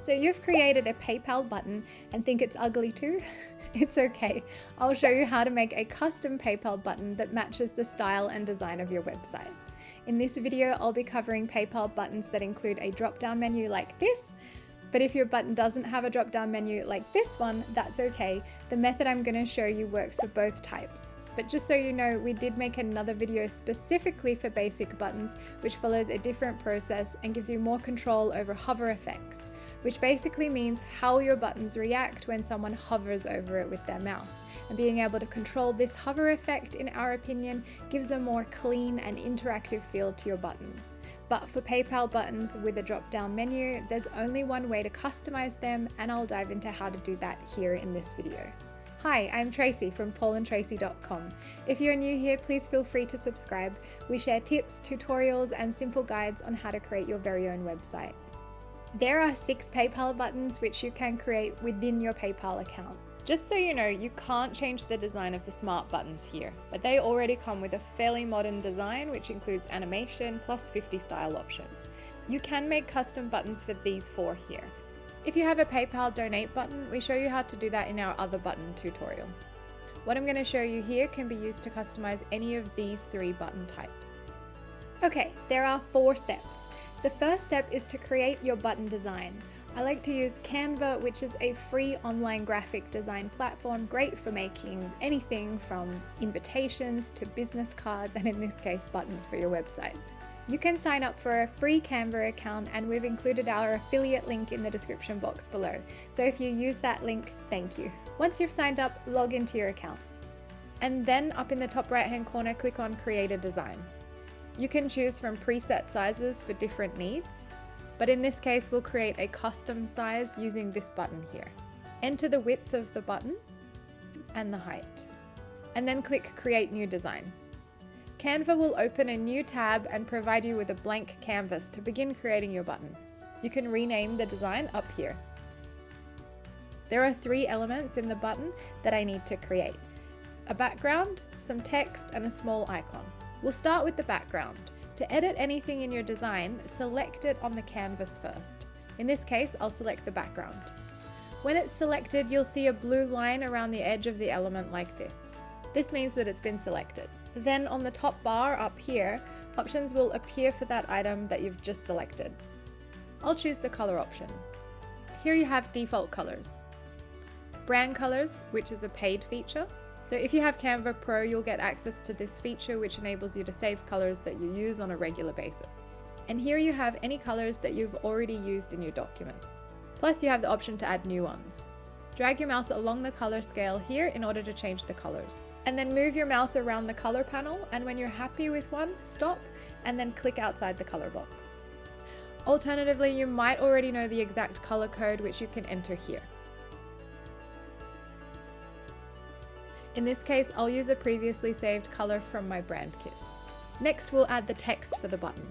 So you've created a PayPal button and think it's ugly too? It's okay. I'll show you how to make a custom PayPal button that matches the style and design of your website. In this video, I'll be covering PayPal buttons that include a drop-down menu like this, but if your button doesn't have a drop-down menu like this one, that's okay. The method I'm going to show you works for both types. But just so you know, we did make another video specifically for basic buttons, which follows a different process and gives you more control over hover effects, which basically means how your buttons react when someone hovers over it with their mouse. And being able to control this hover effect, in our opinion, gives a more clean and interactive feel to your buttons. But for PayPal buttons with a drop-down menu, there's only one way to customize them, and I'll dive into how to do that here in this video. Hi, I'm Tracey from paulandtracey.com. If you're new here, please feel free to subscribe. We share tips, tutorials, and simple guides on how to create your very own website. There are 6 PayPal buttons which you can create within your PayPal account. Just so you know, you can't change the design of the smart buttons here, but they already come with a fairly modern design which includes animation plus 50 style options. You can make custom buttons for these 4 here. If you have a PayPal donate button, we show you how to do that in our other button tutorial. What I'm going to show you here can be used to customize any of these 3 button types. Okay, there are 4 steps. The first step is to create your button design. I like to use Canva, which is a free online graphic design platform, great for making anything from invitations to business cards, and in this case, buttons for your website. You can sign up for a free Canva account, and we've included our affiliate link in the description box below. So if you use that link, thank you. Once you've signed up, log into your account. And then up in the top right hand corner, click on Create a Design. You can choose from preset sizes for different needs, but in this case, we'll create a custom size using this button here. Enter the width of the button and the height, and then click Create New Design. Canva will open a new tab and provide you with a blank canvas to begin creating your button. You can rename the design up here. There are 3 elements in the button that I need to create: a background, some text, and a small icon. We'll start with the background. To edit anything in your design, select it on the canvas first. In this case, I'll select the background. When it's selected, you'll see a blue line around the edge of the element like this. This means that it's been selected. Then on the top bar up here, options will appear for that item that you've just selected. I'll choose the color option. Here you have default colors. Brand colors, which is a paid feature. So if you have Canva Pro, you'll get access to this feature, which enables you to save colors that you use on a regular basis. And here you have any colors that you've already used in your document. Plus you have the option to add new ones. Drag your mouse along the color scale here in order to change the colors. And then move your mouse around the color panel, and when you're happy with one, stop and then click outside the color box. Alternatively, you might already know the exact color code which you can enter here. In this case, I'll use a previously saved color from my brand kit. Next, we'll add the text for the button.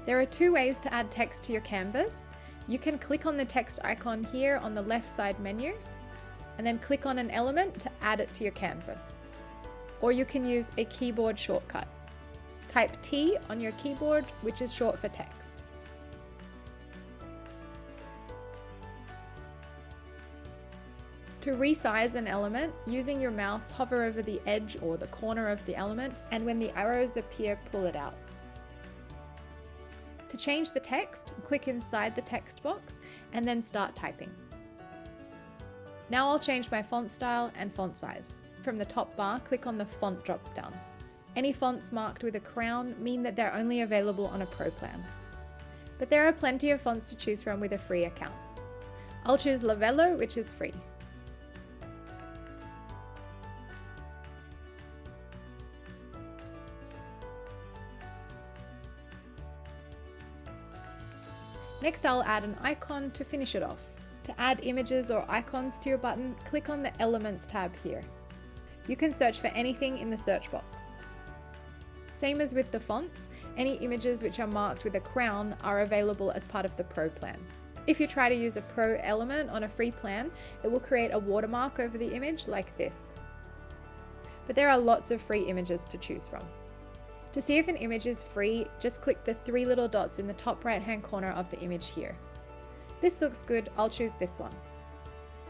There are 2 ways to add text to your canvas. You can click on the text icon here on the left side menu, and then click on an element to add it to your canvas. Or you can use a keyboard shortcut. Type T on your keyboard, which is short for text. To resize an element, using your mouse, hover over the edge or the corner of the element, and when the arrows appear, pull it out. To change the text, click inside the text box and then start typing. Now I'll change my font style and font size. From the top bar, click on the font drop-down. Any fonts marked with a crown mean that they're only available on a Pro plan. But there are plenty of fonts to choose from with a free account. I'll choose Lavello, which is free. Next, I'll add an icon to finish it off. To add images or icons to your button, click on the Elements tab here. You can search for anything in the search box. Same as with the fonts, any images which are marked with a crown are available as part of the Pro plan. If you try to use a Pro element on a free plan, it will create a watermark over the image like this. But there are lots of free images to choose from. To see if an image is free, just click the 3 little dots in the top right hand corner of the image here. This looks good, I'll choose this one.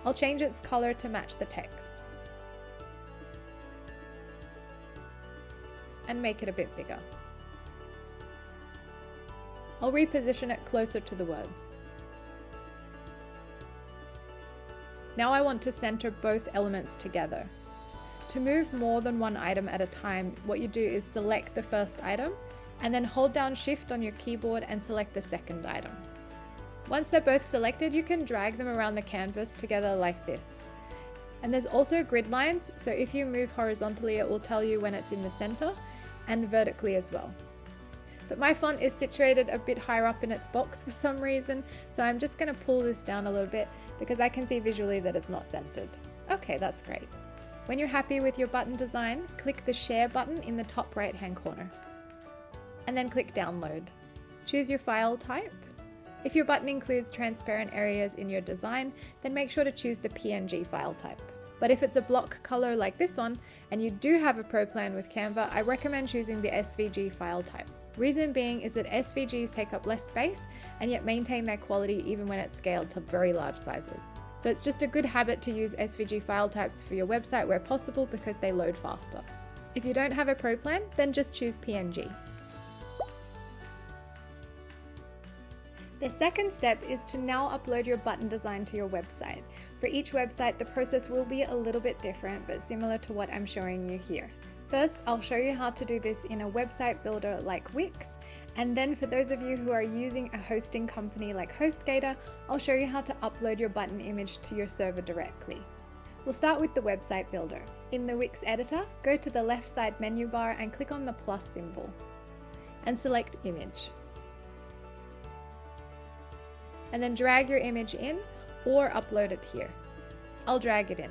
I'll change its color to match the text. And make it a bit bigger. I'll reposition it closer to the words. Now I want to center both elements together. To move more than one item at a time, what you do is select the first item and then hold down Shift on your keyboard and select the second item. Once they're both selected, you can drag them around the canvas together like this. And there's also grid lines, so if you move horizontally, it will tell you when it's in the center, and vertically as well. But my font is situated a bit higher up in its box for some reason, so I'm just going to pull this down a little bit because I can see visually that it's not centered. Okay, that's great. When you're happy with your button design, click the Share button in the top right-hand corner. And then click Download. Choose your file type. If your button includes transparent areas in your design, then make sure to choose the PNG file type. But if it's a block color like this one, and you do have a pro plan with Canva, I recommend choosing the SVG file type. Reason being is that SVGs take up less space and yet maintain their quality even when it's scaled to very large sizes. So it's just a good habit to use SVG file types for your website where possible because they load faster. If you don't have a pro plan, then just choose PNG. The second step is to now upload your button design to your website. For each website, the process will be a little bit different, but similar to what I'm showing you here. First, I'll show you how to do this in a website builder like Wix, and then for those of you who are using a hosting company like HostGator, I'll show you how to upload your button image to your server directly. We'll start with the website builder. In the Wix editor, go to the left side menu bar and click on the plus symbol, and select Image. And then drag your image in or upload it here. I'll drag it in.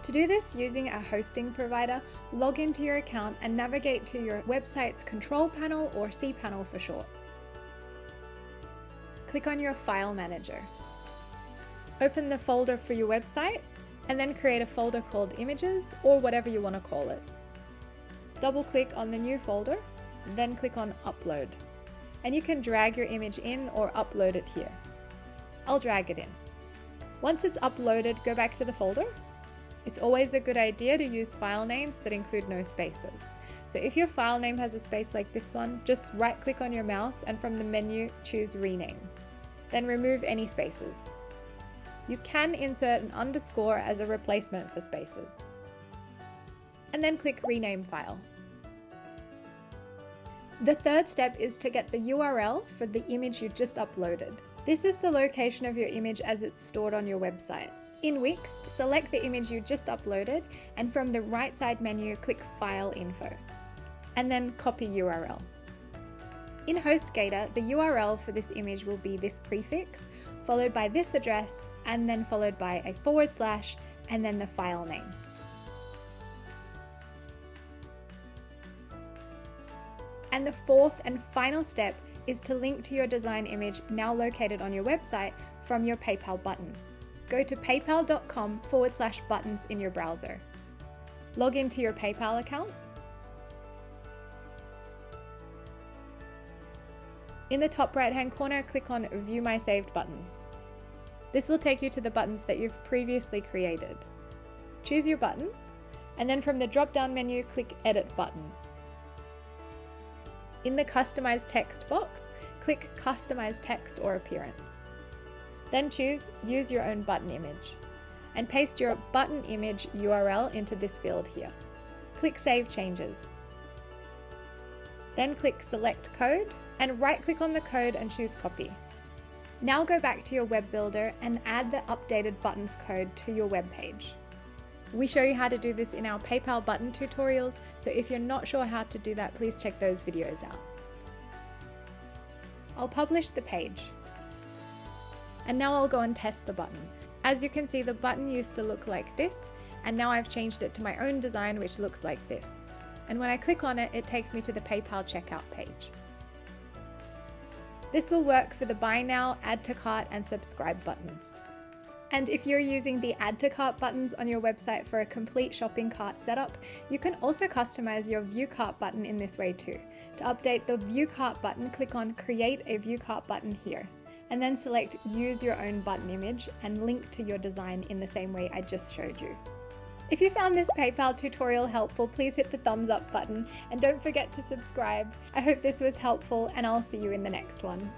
To do this using a hosting provider, log into your account and navigate to your website's control panel or cPanel for short. Click on your file manager. Open the folder for your website and then create a folder called Images or whatever you want to call it. Double click on the new folder, then click on Upload. And you can drag your image in or upload it here. I'll drag it in. Once it's uploaded, go back to the folder. It's always a good idea to use file names that include no spaces. So if your file name has a space like this one, just right click on your mouse and from the menu choose Rename. Then remove any spaces. You can insert an underscore as a replacement for spaces. And then click Rename File. The third step is to get the URL for the image you just uploaded. This is the location of your image as it's stored on your website. In Wix, select the image you just uploaded and from the right side menu, click File Info and then copy URL. In HostGator, the URL for this image will be this prefix, followed by this address, and then followed by a / and then the file name. And the fourth and final step is to link to your design image now located on your website from your PayPal button. Go to paypal.com/buttons in your browser. Log into your PayPal account. In the top right-hand corner, click on View My Saved Buttons. This will take you to the buttons that you've previously created. Choose your button, and then from the drop-down menu, click Edit Button. In the Customise text box, click Customize Text or Appearance. Then choose Use Your Own Button Image and paste your button image URL into this field here. Click Save Changes. Then click Select Code and right-click on the code and choose Copy. Now go back to your web builder and add the updated buttons code to your web page. We show you how to do this in our PayPal button tutorials, so if you're not sure how to do that, please check those videos out. I'll publish the page. And now I'll go and test the button. As you can see, the button used to look like this, and now I've changed it to my own design, which looks like this. And when I click on it, it takes me to the PayPal checkout page. This will work for the Buy Now, Add to Cart, and Subscribe buttons. And if you're using the Add to Cart buttons on your website for a complete shopping cart setup, you can also customize your View Cart button in this way too. To update the View Cart button, click on Create a View Cart button here, and then select Use Your Own Button Image and link to your design in the same way I just showed you. If you found this PayPal tutorial helpful, please hit the thumbs up button and don't forget to subscribe. I hope this was helpful and I'll see you in the next one.